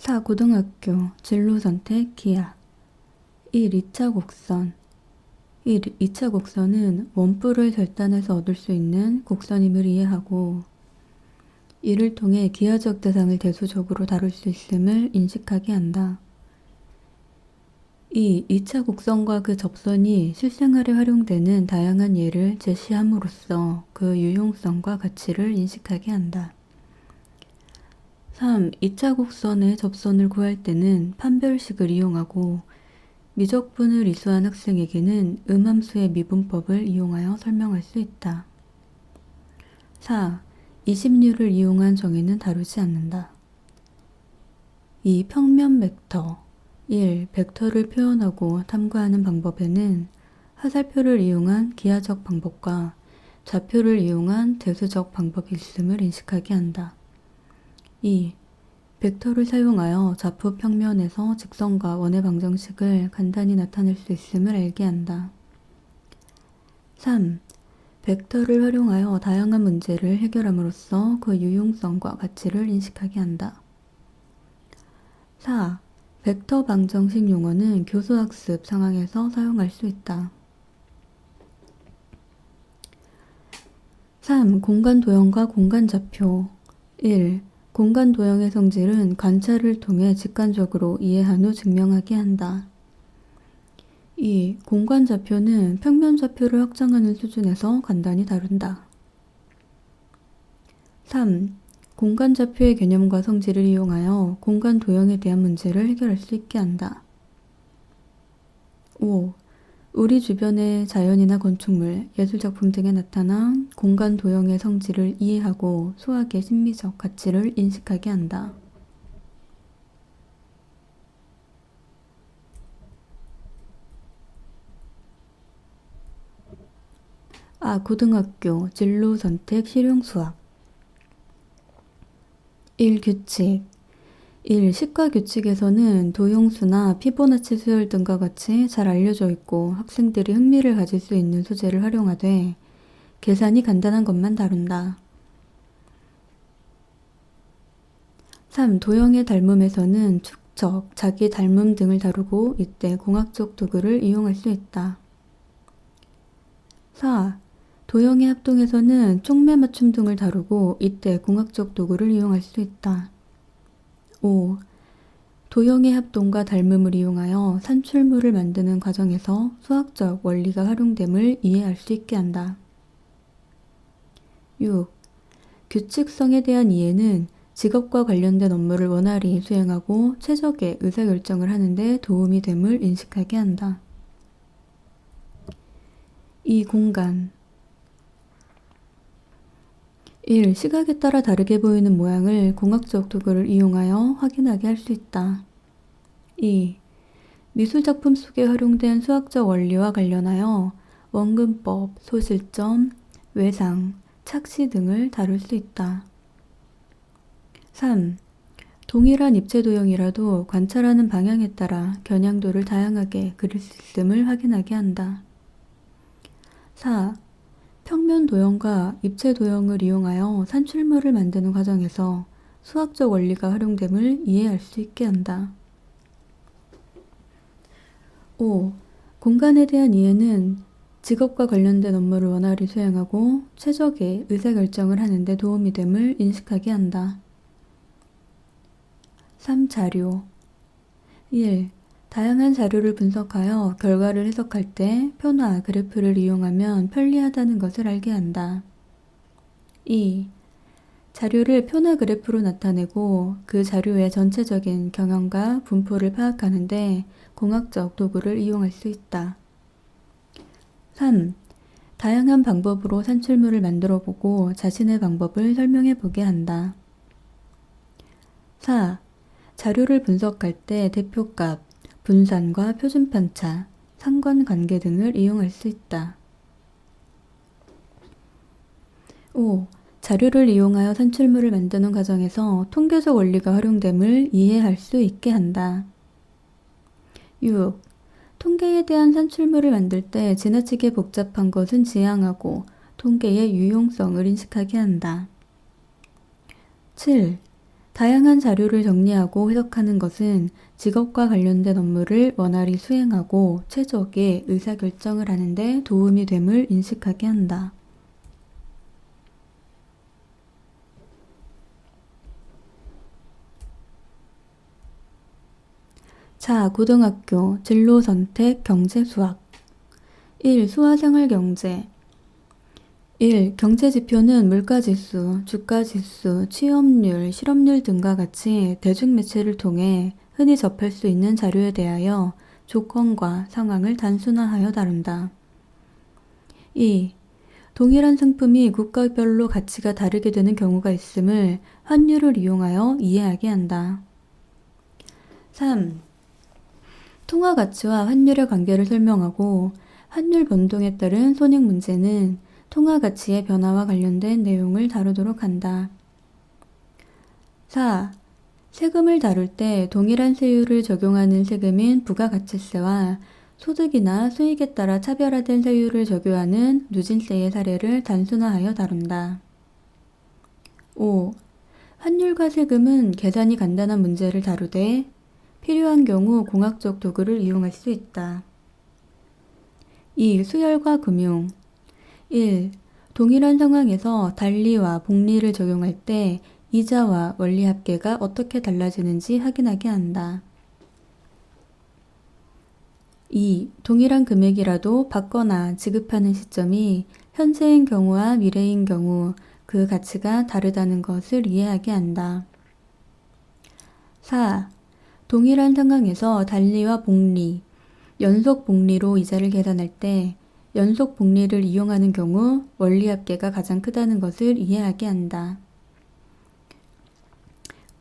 4. 고등학교 진로선택 기하 1. 2차 곡선 1. 2차 곡선은 원뿔을 절단해서 얻을 수 있는 곡선임을 이해하고 이를 통해 기하적 대상을 대수적으로 다룰 수 있음을 인식하게 한다. 2. 2차 곡선과 그 접선이 실생활에 활용되는 다양한 예를 제시함으로써 그 유용성과 가치를 인식하게 한다. 3. 2차 곡선의 접선을 구할 때는 판별식을 이용하고 미적분을 이수한 학생에게는 음함수의 미분법을 이용하여 설명할 수 있다. 4. 20류를 이용한 정의는 다루지 않는다. 2. 평면 벡터 1. 벡터를 표현하고 탐구하는 방법에는 화살표를 이용한 기하적 방법과 좌표를 이용한 대수적 방법이 있음을 인식하게 한다. 2. 벡터를 사용하여 좌표 평면에서 직선과 원의 방정식을 간단히 나타낼 수 있음을 알게 한다. 3. 벡터를 활용하여 다양한 문제를 해결함으로써 그 유용성과 가치를 인식하게 한다. 4. 벡터 방정식 용어는 교수학습 상황에서 사용할 수 있다. 3. 공간 도형과 공간 좌표 1. 공간 도형의 성질은 관찰을 통해 직관적으로 이해한 후 증명하게 한다. 2. 공간 좌표는 평면 좌표를 확장하는 수준에서 간단히 다룬다. 3. 공간 좌표의 개념과 성질을 이용하여 공간 도형에 대한 문제를 해결할 수 있게 한다. 5. 우리 주변의 자연이나 건축물, 예술작품 등에 나타난 공간 도형의 성질을 이해하고 수학의 심리적 가치를 인식하게 한다. 고등학교 진로 선택 실용수학 1. 규칙 1. 식과 규칙에서는 도형수나 피보나치 수열 등과 같이 잘 알려져 있고 학생들이 흥미를 가질 수 있는 소재를 활용하되 계산이 간단한 것만 다룬다. 3. 도형의 닮음에서는 축척, 자기 닮음 등을 다루고 이때 공학적 도구를 이용할 수 있다. 4. 도형의 합동에서는 쪽매 맞춤 등을 다루고 이때 공학적 도구를 이용할 수 있다. 5. 도형의 합동과 닮음을 이용하여 산출물을 만드는 과정에서 수학적 원리가 활용됨을 이해할 수 있게 한다. 6. 규칙성에 대한 이해는 직업과 관련된 업무를 원활히 수행하고 최적의 의사결정을 하는 데 도움이 됨을 인식하게 한다. 2. 공간 1. 시각에 따라 다르게 보이는 모양을 공학적 도구를 이용하여 확인하게 할 수 있다. 2. 미술작품 속에 활용된 수학적 원리와 관련하여 원근법, 소실점, 외상, 착시 등을 다룰 수 있다. 3. 동일한 입체 도형이라도 관찰하는 방향에 따라 겨냥도를 다양하게 그릴 수 있음을 확인하게 한다. 4. 평면 도형과 입체 도형을 이용하여 산출물을 만드는 과정에서 수학적 원리가 활용됨을 이해할 수 있게 한다. 5. 공간에 대한 이해는 직업과 관련된 업무를 원활히 수행하고 최적의 의사결정을 하는 데 도움이 됨을 인식하게 한다. 3. 자료 1. 다양한 자료를 분석하여 결과를 해석할 때 표나 그래프를 이용하면 편리하다는 것을 알게 한다. 2. 자료를 표나 그래프로 나타내고 그 자료의 전체적인 경영과 분포를 파악하는 데 공학적 도구를 이용할 수 있다. 3. 다양한 방법으로 산출물을 만들어 보고 자신의 방법을 설명해 보게 한다. 4. 자료를 분석할 때 대표값, 분산과 표준편차, 상관관계 등을 이용할 수 있다. 5. 자료를 이용하여 산출물을 만드는 과정에서 통계적 원리가 활용됨을 이해할 수 있게 한다. 6. 통계에 대한 산출물을 만들 때 지나치게 복잡한 것은 지양하고 통계의 유용성을 인식하게 한다. 7. 다양한 자료를 정리하고 해석하는 것은 직업과 관련된 업무를 원활히 수행하고 최적의 의사결정을 하는 데 도움이 됨을 인식하게 한다. 자, 고등학교 진로 선택 경제 수학 1. 수화생활경제 1. 경제지표는 물가지수, 주가지수, 취업률, 실업률 등과 같이 대중매체를 통해 흔히 접할 수 있는 자료에 대하여 조건과 상황을 단순화하여 다룬다. 2. 동일한 상품이 국가별로 가치가 다르게 되는 경우가 있음을 환율을 이용하여 이해하게 한다. 3. 통화 가치와 환율의 관계를 설명하고 환율 변동에 따른 손익 문제는 통화 가치의 변화와 관련된 내용을 다루도록 한다. 4. 세금을 다룰 때 동일한 세율을 적용하는 세금인 부가가치세와 소득이나 수익에 따라 차별화된 세율을 적용하는 누진세의 사례를 단순화하여 다룬다. 5. 환율과 세금은 계산이 간단한 문제를 다루되 필요한 경우 공학적 도구를 이용할 수 있다. 2. 수열과 금융 1. 동일한 상황에서 달리와 복리를 적용할 때 이자와 원리합계가 어떻게 달라지는지 확인하게 한다. 2. 동일한 금액이라도 받거나 지급하는 시점이 현재인 경우와 미래인 경우 그 가치가 다르다는 것을 이해하게 한다. 4. 동일한 상황에서 달리와 복리, 연속 복리로 이자를 계산할 때 연속 복리를 이용하는 경우 원리합계가 가장 크다는 것을 이해하게 한다.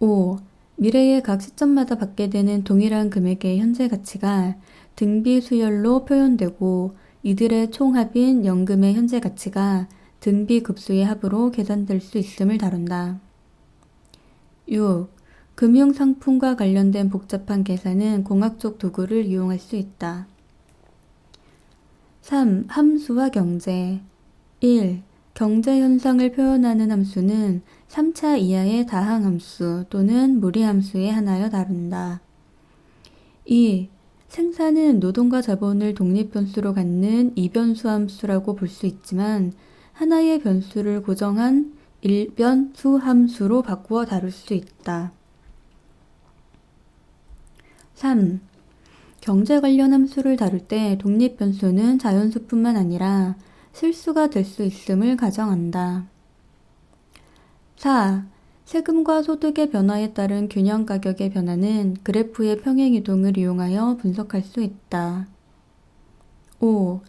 5. 미래의 각 시점마다 받게 되는 동일한 금액의 현재 가치가 등비 수열로 표현되고 이들의 총합인 연금의 현재 가치가 등비 급수의 합으로 계산될 수 있음을 다룬다. 6. 금융상품과 관련된 복잡한 계산은 공학적 도구를 이용할 수 있다. 3. 함수와 경제 1. 경제 현상을 표현하는 함수는 3차 이하의 다항함수 또는 무리함수에 한하여 다룬다. 2. 생산은 노동과 자본을 독립변수로 갖는 이변수 함수라고 볼 수 있지만 하나의 변수를 고정한 일변수 함수로 바꾸어 다룰 수 있다. 3. 경제 관련 함수를 다룰 때 독립변수는 자연수뿐만 아니라 실수가 될 수 있음을 가정한다. 4. 세금과 소득의 변화에 따른 균형 가격의 변화는 그래프의 평행이동을 이용하여 분석할 수 있다. 5.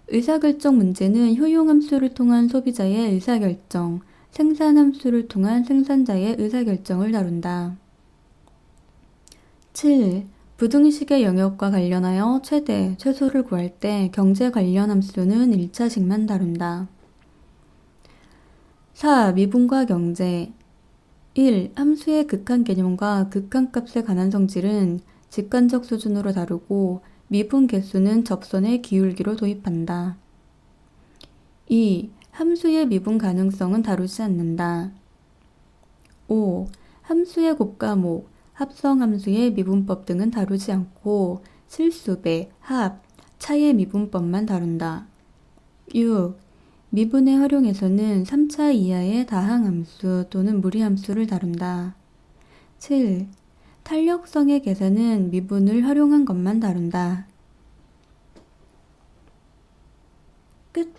의사결정 문제는 효용함수를 통한 소비자의 의사결정, 생산함수를 통한 생산자의 의사결정을 다룬다. 7. 부등식의 영역과 관련하여 최대, 최소를 구할 때 경제 관련 함수는 1차식만 다룬다. 4. 미분과 경제 1. 함수의 극한 개념과 극한값에 관한 성질은 직관적 수준으로 다루고 미분 개수는 접선의 기울기로 도입한다. 2. 함수의 미분 가능성은 다루지 않는다. 5. 함수의 곱과목, 합성함수의 미분법 등은 다루지 않고 실수배, 합, 차의 미분법만 다룬다. 6. 미분의 활용에서는 3차 이하의 다항함수 또는 무리함수를 다룬다. 7. 탄력성의 계산은 미분을 활용한 것만 다룬다. 끝.